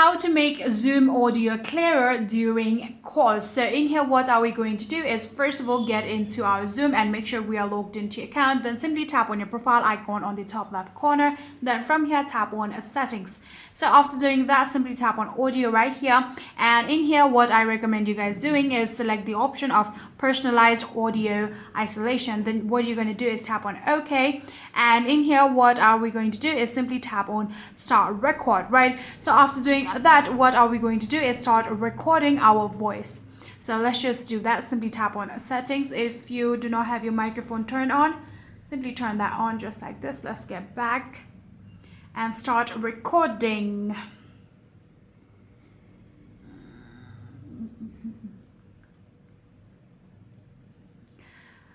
how to make Zoom audio clearer during calls. So in here, what are we going to do is, first of all, get into our Zoom and make sure we are logged into your account. Then simply tap on your profile icon on the top left corner. Then from here, tap on settings. So after doing that, simply tap on audio right here. And in here, what I recommend you guys doing is select the option of personalized audio isolation. Then what you're going to do is tap on OK. And in here, what are we going to do is simply tap on start record, right? So after doing that, what are we going to do is start recording our voice. So let's just do that. Simply tap on settings. If you do not have your microphone turned on, simply turn that on just like this. Let's get back and start recording.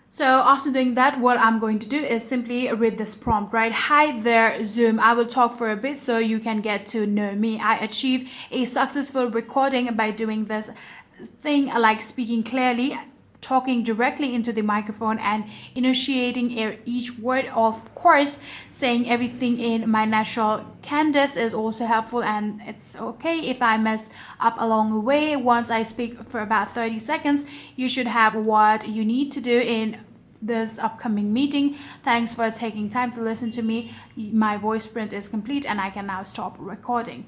So after doing that, what I'm going to do is simply read this prompt, right? Hi there, Zoom. I will talk for a bit so you can get to know me. I achieved a successful recording by doing this thing like speaking clearly, talking directly into the microphone, and initiating each word. Of course, saying everything in my natural cadence is also helpful, and it's okay if I mess up along the way. Once I speak for about 30 seconds, you should have what you need to do in this upcoming meeting. Thanks for taking time to listen to me. My voice print is complete and I can now stop recording.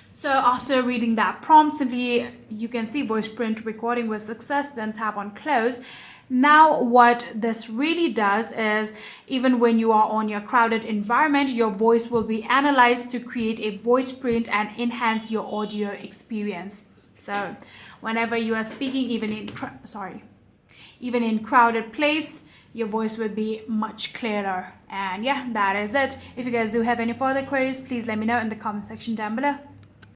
So after reading that prompt, simply you can see voice print recording with success, then tap on close. Now what this really does is, even when you are on your crowded environment, your voice will be analyzed to create a voice print and enhance your audio experience. So whenever you are speaking, even in crowded place, your voice will be much clearer. And yeah, that is it. If you guys do have any further queries, please let me know in the comment section down below.